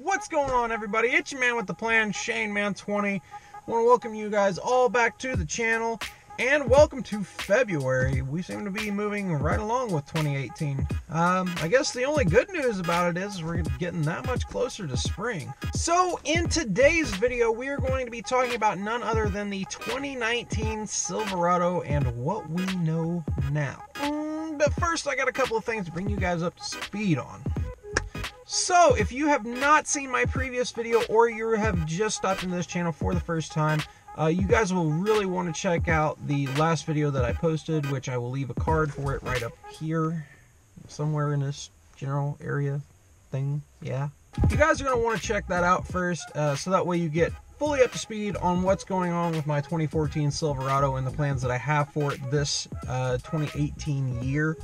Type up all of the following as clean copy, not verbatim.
What's going on, everybody? It's your man with the plan, Shane Man 20. I want to welcome you guys all back to the channel and welcome to February. We seem to be moving right along with 2018. I guess the only good news about it is we're getting that much closer to spring. So in today's video, we are going to be talking about none other than the 2019 Silverado and what we know now. But first, I got a couple of things to bring you guys up to speed on. So, if you have not seen my previous video or you have just stopped into this channel for the first time, you guys will really want to check out the last video that I posted, which I will leave a card for it right up here, somewhere in this general area thing, yeah. You guys are going to want to check that out first, so that way you get fully up to speed on what's going on with my 2014 Silverado and the plans that I have for it this 2018 year.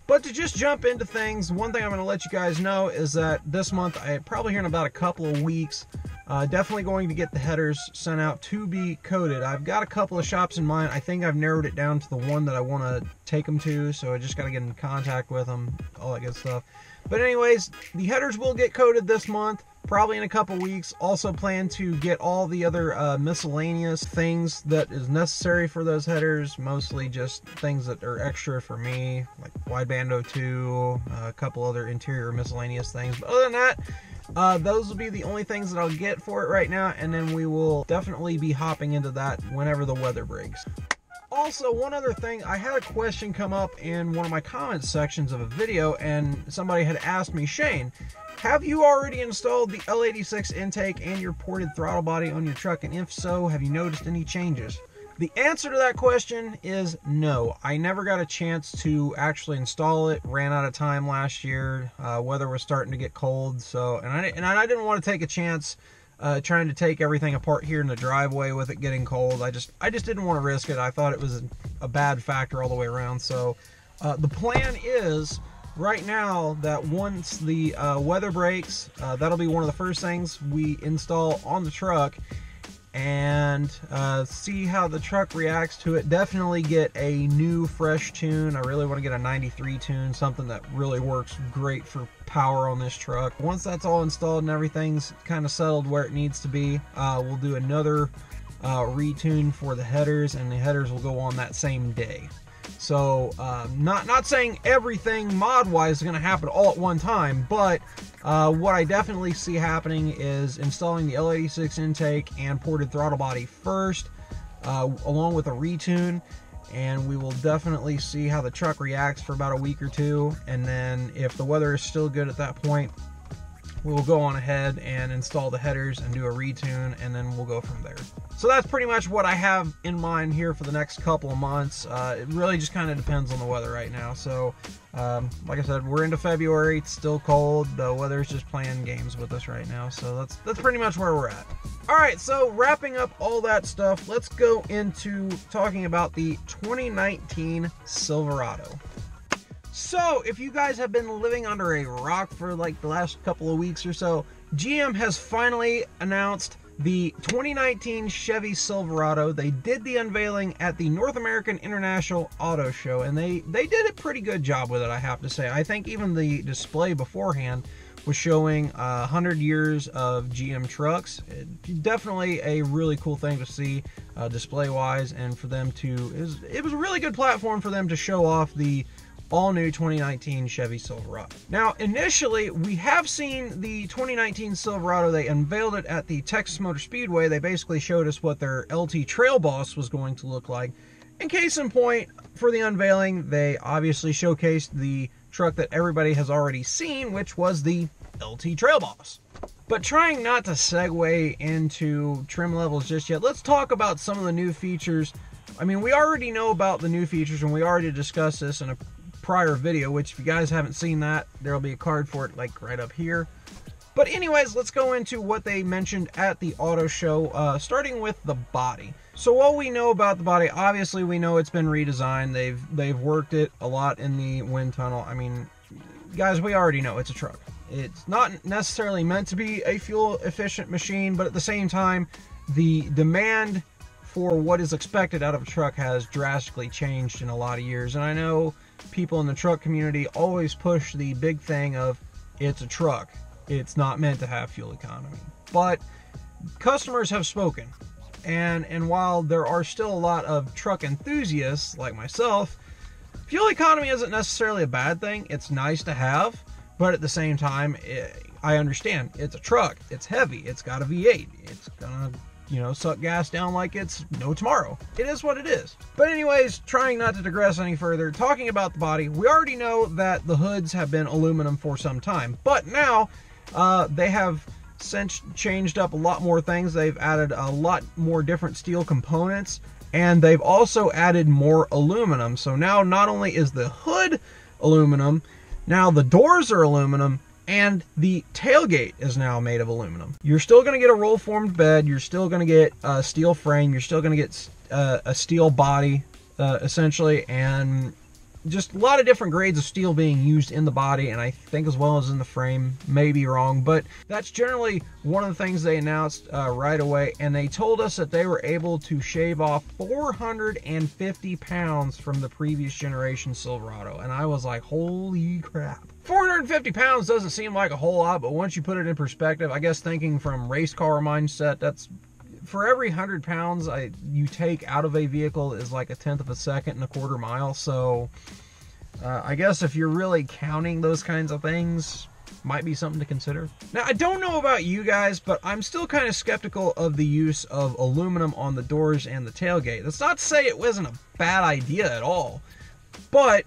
But to just jump into things, one thing I'm going to let you guys know is that this month, probably here in about a couple of weeks, definitely going to get the headers sent out to be coated. I've got a couple of shops in mind. I think I've narrowed it down to the one that I want to take them to, so I just got to get in contact with them, all that good stuff. But anyways, the headers will get coated this month, probably in a couple weeks. Also plan to get all the other miscellaneous things that is necessary for those headers, mostly just things that are extra for me, like wideband O2, a couple other interior miscellaneous things. But other than that, those will be the only things that I'll get for it right now, and then we will definitely be hopping into that whenever the weather breaks. Also, one other thing, I had a question come up in one of my comments sections of a video, and somebody had asked me, Shane, have you already installed the L86 intake and your ported throttle body on your truck? And if so, have you noticed any changes? The answer to that question is no. I never got a chance to actually install it. Ran out of time last year. Weather was starting to get cold, so and I didn't want to take a chance trying to take everything apart here in the driveway with it getting cold. I just didn't want to risk it. I thought it was a bad factor all the way around. So the plan is right now that once the weather breaks, that'll be one of the first things we install on the truck and see how the truck reacts to it. Definitely get a new fresh tune. I really want to get a 93 tune, something that really works great for power on this truck. Once that's all installed and everything's kind of settled where it needs to be, we'll do another retune for the headers, and the headers will go on that same day. So not saying everything mod-wise is going to happen all at one time, but what I definitely see happening is installing the L86 intake and ported throttle body first, along with a retune, and we will definitely see how the truck reacts for about a week or two, and then if the weather is still good at that point, we will go on ahead and install the headers and do a retune, and then we'll go from there. So that's pretty much what I have in mind here for the next couple of months. It really just kind of depends on the weather right now. So like I said, we're into February. It's still cold. The weather's just playing games with us right now. So that's pretty much where we're at. All right, so wrapping up all that stuff, let's go into talking about the 2019 Silverado. So, if you guys have been living under a rock for like the last couple of weeks or so, GM has finally announced the 2019 Chevy Silverado. They did the unveiling at the North American International Auto Show, and they did a pretty good job with it, I have to say. I think even the display beforehand was showing 100 years of GM trucks. Definitely a really cool thing to see display-wise, and for them to, it was a really good platform for them to show off the all-new 2019 Chevy Silverado. Now, initially, we have seen the 2019 Silverado. They unveiled it at the Texas Motor Speedway. They basically showed us what their LT Trailboss was going to look like. In case in point, for the unveiling, they obviously showcased the truck that everybody has already seen, which was the LT Trailboss. But trying not to segue into trim levels just yet, let's talk about some of the new features. I mean, we already know about the new features, and we already discussed this in a prior video, which if you guys haven't seen that, there'll be a card for it like right up here. But anyways, let's go into what they mentioned at the auto show, starting with the body. So what we know about the body, obviously we know it's been redesigned. They've worked it a lot in the wind tunnel. I mean, guys, we already know it's a truck. It's not necessarily meant to be a fuel efficient machine, but at the same time, the demand for what is expected out of a truck has drastically changed in a lot of years. And I know people in the truck community always push the big thing of it's a truck. It's not meant to have fuel economy. But customers have spoken. And while there are still a lot of truck enthusiasts like myself, fuel economy isn't necessarily a bad thing. It's nice to have, but at the same time, I understand. It's a truck. It's heavy. It's got a V8. It's gonna, you know, suck gas down like it's no tomorrow. It is what it is. But anyways, trying not to digress any further, talking about the body, we already know that the hoods have been aluminum for some time, but now they have since changed up a lot more things. They've added a lot more different steel components, and they've also added more aluminum. So now not only is the hood aluminum, now the doors are aluminum, and the tailgate is now made of aluminum. You're still going to get a roll formed bed, you're still going to get a steel frame, you're still going to get a steel body essentially, and just a lot of different grades of steel being used in the body, and I think as well as in the frame. May be wrong, but that's generally one of the things they announced right away, and they told us that they were able to shave off 450 pounds from the previous generation Silverado, and I was like, holy crap. 450 pounds doesn't seem like a whole lot, but once you put it in perspective, I guess thinking from race car mindset, that's for every 100 pounds you take out of a vehicle is like 1/10 of a second and 1/4 mile. So I guess if you're really counting those kinds of things, might be something to consider. Now, I don't know about you guys, but I'm still kind of skeptical of the use of aluminum on the doors and the tailgate. That's not to say it wasn't a bad idea at all, but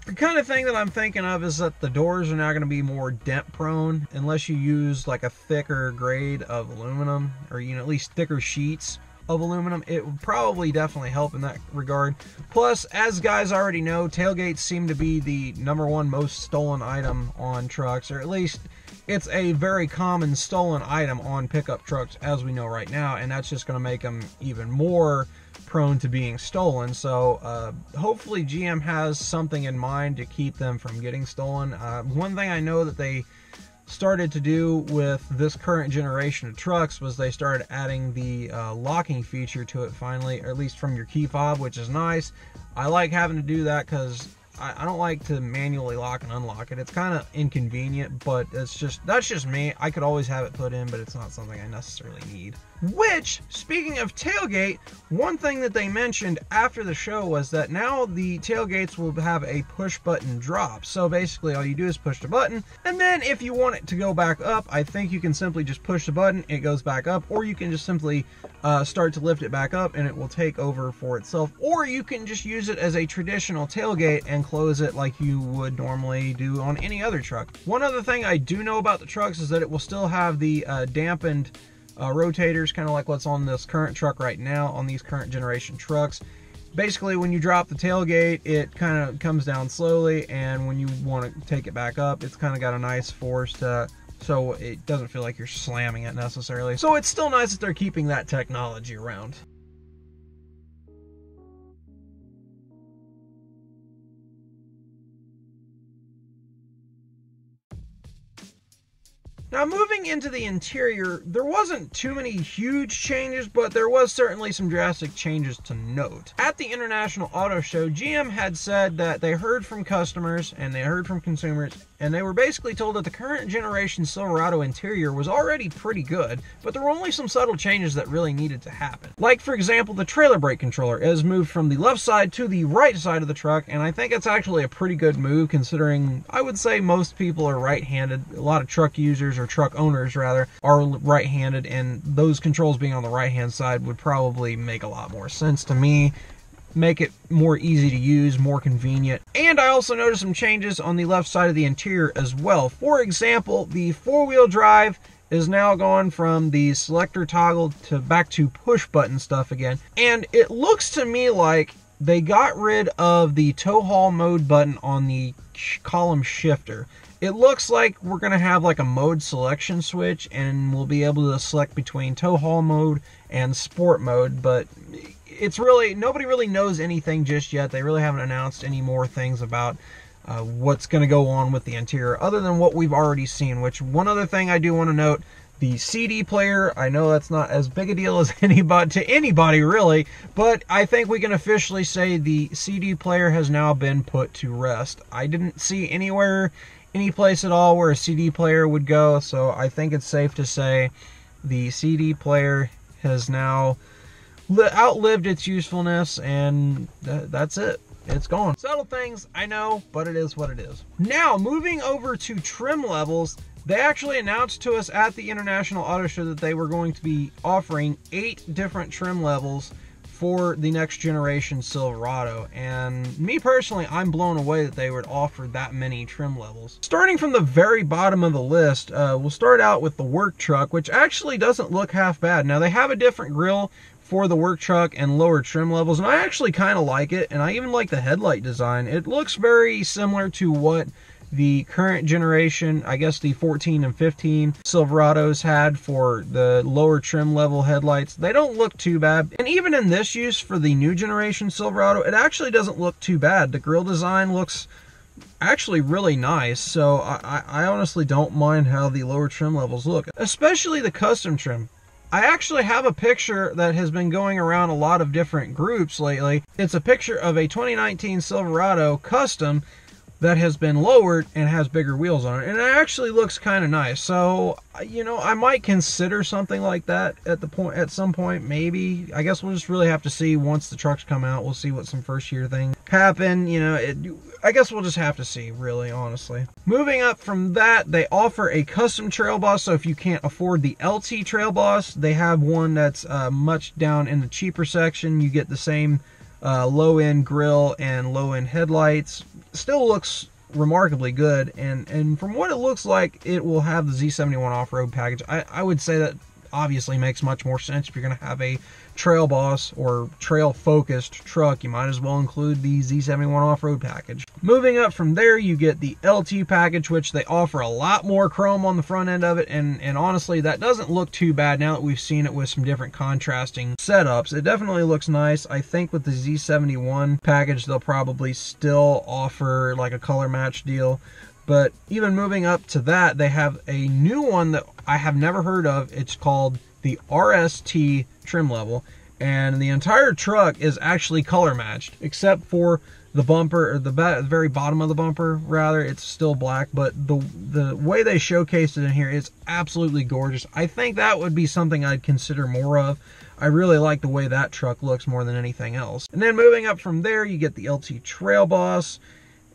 the kind of thing that I'm thinking of is that the doors are now going to be more dent prone unless you use like a thicker grade of aluminum, or, you know, at least thicker sheets of aluminum. It would probably definitely help in that regard. Plus, as guys already know, tailgates seem to be the #1 most stolen item on trucks, or at least it's a very common stolen item on pickup trucks as we know right now, and that's just going to make them even more prone to being stolen. So hopefully GM has something in mind to keep them from getting stolen. One thing I know that they started to do with this current generation of trucks was they started adding the locking feature to it finally, or at least from your key fob, which is nice. I like having to do that because I don't like to manually lock and unlock it. It's kind of inconvenient, but that's just me. I could always have it put in, but it's not something I necessarily need. Which, speaking of tailgate, one thing that they mentioned after the show was that now the tailgates will have a push button drop. So basically all you do is push the button, and then if you want it to go back up, I think you can simply just push the button, it goes back up, or you can just simply start to lift it back up and it will take over for itself, or you can just use it as a traditional tailgate and close it like you would normally do on any other truck. One other thing I do know about the trucks is that it will still have the dampened rotators, kind of like what's on this current truck right now on these current generation trucks. Basically, when you drop the tailgate, it kind of comes down slowly, and when you want to take it back up, it's kind of got a nice force to, so it doesn't feel like you're slamming it necessarily. So it's still nice that they're keeping that technology around. Now, moving into the interior, there wasn't too many huge changes, but there was certainly some drastic changes to note. At the International Auto Show, GM had said that they heard from customers and they heard from consumers, and they were basically told that the current generation Silverado interior was already pretty good, but there were only some subtle changes that really needed to happen. Like, for example, the trailer brake controller is moved from the left side to the right side of the truck, and I think it's actually a pretty good move considering I would say most people are right-handed. A lot of truck users, or truck owners rather, are right-handed, and those controls being on the right-hand side would probably make a lot more sense to me. Make it more easy to use, more convenient. And I also noticed some changes on the left side of the interior as well. For example, the four-wheel drive is now gone from the selector toggle to back to push button stuff again. And it looks to me like they got rid of the tow haul mode button on the column shifter. It looks like we're going to have like a mode selection switch, and we'll be able to select between tow haul mode and sport mode, but it's really, nobody really knows anything just yet. They really haven't announced any more things about what's going to go on with the interior other than what we've already seen. Which, one other thing I do want to note, the CD player, I know that's not as big a deal as anybody really, but I think we can officially say the CD player has now been put to rest. I didn't see anywhere any place at all where a CD player would go. So I think it's safe to say the CD player has now outlived its usefulness, and that's it. It's gone. Subtle things, I know, but it is what it is. Now, moving over to trim levels, they actually announced to us at the International Auto Show that they were going to be offering 8 different trim levels for the next generation Silverado. And me personally, I'm blown away that they would offer that many trim levels. Starting from the very bottom of the list, we'll start out with the work truck, which actually doesn't look half bad. Now, they have a different grille for the work truck and lower trim levels, and I actually kind of like it, and I even like the headlight design. It looks very similar to what the current generation, I guess the 14 and 15 Silverados had for the lower trim level headlights. They don't look too bad, and even in this use for the new generation Silverado, it actually doesn't look too bad. The grille design looks actually really nice, so I honestly don't mind how the lower trim levels look, especially the custom trim. I actually have a picture that has been going around a lot of different groups lately. It's a picture of a 2019 Silverado custom that has been lowered and has bigger wheels on it, and it actually looks kind of nice. So, you know, I might consider something like that at some point, maybe. I guess we'll just really have to see once the trucks come out. We'll see what some first year things happen. You know, I guess we'll just have to see, really, honestly. Moving up from that, they offer a custom Trailboss. So if you can't afford the LT Trailboss, they have one that's much down in the cheaper section. You get the same low-end grille and low-end headlights. Still looks remarkably good, and from what it looks like, it will have the Z71 off-road package. I would say that obviously makes much more sense. If you're going to have a Trailboss or trail-focused truck, you might as well include the Z71 off-road package. Moving up from there, you get the LT package, which they offer a lot more chrome on the front end of it, and honestly, that doesn't look too bad now that we've seen it with some different contrasting setups. It definitely looks nice. I think with the Z71 package, they'll probably still offer like a color match deal. But even moving up to that, they have a new one that I have never heard of. It's called the RST trim level, and the entire truck is actually color matched, except for the bumper, or the very bottom of the bumper, rather. It's still black, but the way they showcased it in here is absolutely gorgeous. I think that would be something I'd consider more of. I really like the way that truck looks more than anything else. And then moving up from there, you get the LT Trailboss.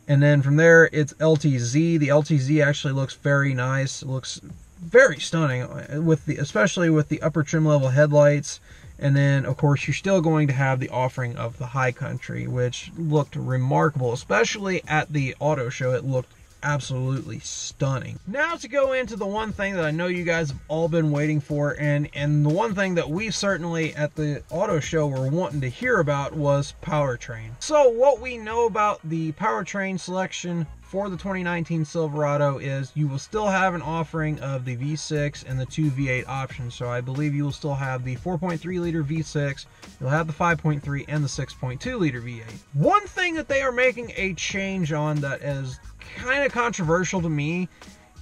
And then from there, it's LTZ. The LTZ actually looks very nice. It looks very stunning, especially with the upper trim level headlights. And then, of course, you're still going to have the offering of the High Country, which looked remarkable, especially at the auto show. It looked absolutely stunning. Now to go into the one thing that I know you guys have all been waiting for, and the one thing that we certainly at the auto show were wanting to hear about was powertrain. So what we know about the powertrain selection for the 2019 Silverado is you will still have an offering of the V6 and the 2 V8 options. So I believe you will still have the 4.3 liter V6, you'll have the 5.3 and the 6.2 liter V8. One thing that they are making a change on that is kind of controversial to me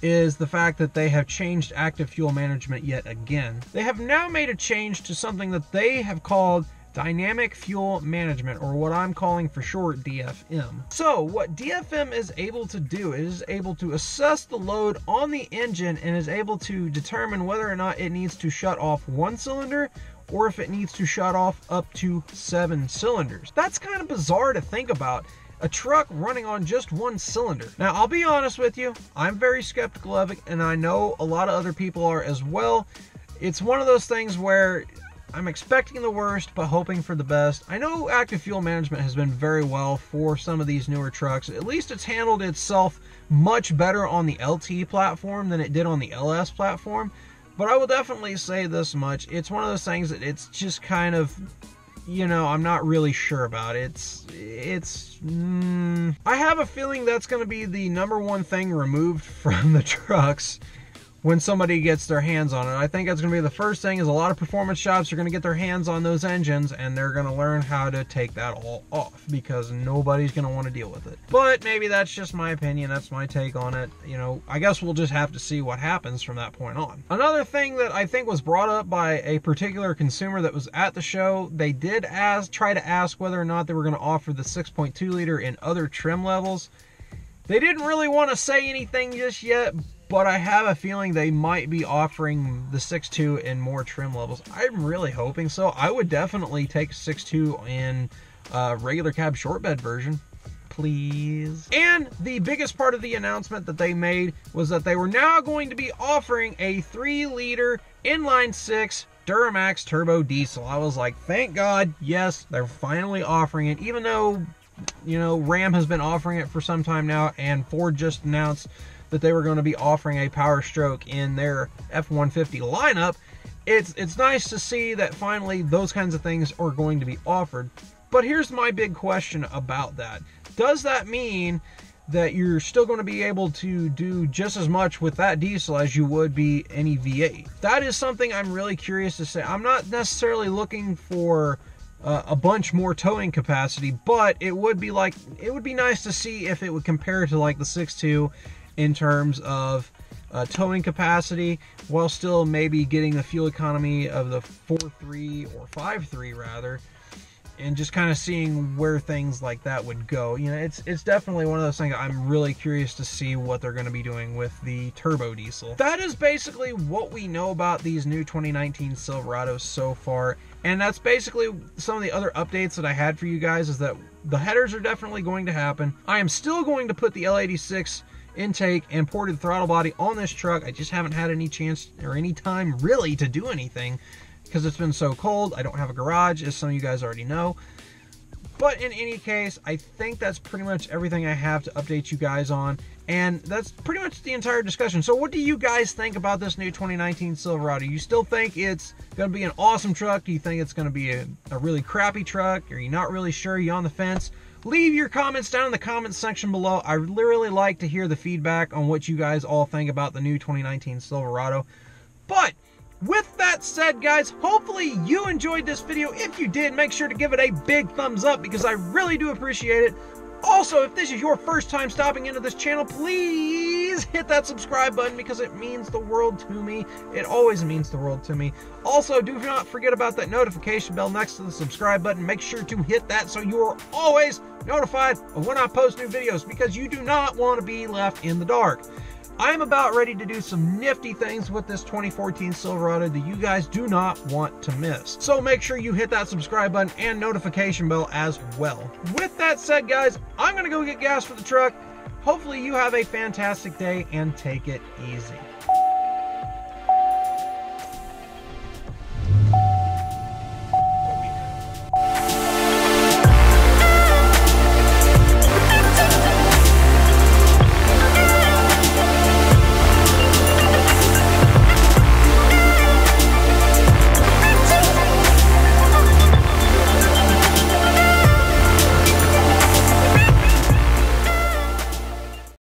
is the fact that they have changed active fuel management yet again. They have now made a change to something that they have called dynamic fuel management, or what I'm calling for short DFM. So what DFM is able to do is able to assess the load on the engine and is able to determine whether or not it needs to shut off one cylinder or if it needs to shut off up to 7 cylinders. That's kind of bizarre to think about. A truck running on just one cylinder. Now, I'll be honest with you, I'm very skeptical of it, and I know a lot of other people are as well. It's one of those things where I'm expecting the worst, but hoping for the best. I know active fuel management has been very well for some of these newer trucks. At least it's handled itself much better on the LT platform than it did on the LS platform. But I will definitely say this much. It's one of those things that it's just kind of, you know, I'm not really sure about. I have a feeling that's going to be the #1 thing removed from the trucks when somebody gets their hands on it. I think that's going to be the first thing. Is a lot of performance shops are going to get their hands on those engines, and they're going to learn how to take that all off, because nobody's going to want to deal with it. But maybe that's just my opinion. That's my take on it. You know, I guess we'll just have to see what happens from that point on. Another thing that I think was brought up by a particular consumer that was at the show, they did try to ask whether or not they were going to offer the 6.2 liter in other trim levels. They didn't really want to say anything just yet, but I have a feeling they might be offering the 6.2 in more trim levels. I'm really hoping so. I would definitely take 6.2 in regular cab short bed version, please. And the biggest part of the announcement that they made was that they were now going to be offering a 3-liter inline 6 Duramax turbo diesel. I was like, thank God, yes, they're finally offering it, even though, you know, Ram has been offering it for some time now, and Ford just announced that they were going to be offering a Power Stroke in their F-150 lineup. It's nice to see that finally those kinds of things are going to be offered. But here's my big question about that. Does that mean that you're still going to be able to do just as much with that diesel as you would be any V8? That is something I'm really curious to say. I'm not necessarily looking for a bunch more towing capacity, but it would be nice to see if it would compare to like the 6.2 in terms of towing capacity, while still maybe getting the fuel economy of the 4.3 or 5.3 rather, and just kind of seeing where things like that would go. You know, it's definitely one of those things I'm really curious to see what they're going to be doing with the turbo diesel. That is basically what we know about these new 2019 Silverados so far, and that's basically some of the other updates that I had for you guys. Is that the headers are definitely going to happen. I am still going to put the L86 intake and ported throttle body on this truck. I just haven't had any chance or any time really to do anything because it's been so cold. I don't have a garage, as some of you guys already know. But in any case, I think that's pretty much everything I have to update you guys on, and that's pretty much the entire discussion. So what do you guys think about this new 2019 Silverado? You still think it's going to be an awesome truck? Do you think it's going to be a really crappy truck? Are you not really sure? Are you on the fence? Leave your comments down in the comments section below. I really like to hear the feedback on what you guys all think about the new 2019 Silverado. But with that said, guys, hopefully you enjoyed this video. If you did, make sure to give it a big thumbs up because I really do appreciate it. Also, if this is your first time stopping into this channel, please hit that subscribe button because it means the world to me. It always means the world to me. Also, do not forget about that notification bell next to the subscribe button. Make sure to hit that so you are always notified of when I post new videos, because you do not want to be left in the dark. I'm about ready to do some nifty things with this 2014 Silverado that you guys do not want to miss. So make sure you hit that subscribe button and notification bell as well. With that said, guys, I'm going to go get gas for the truck. Hopefully you have a fantastic day and take it easy.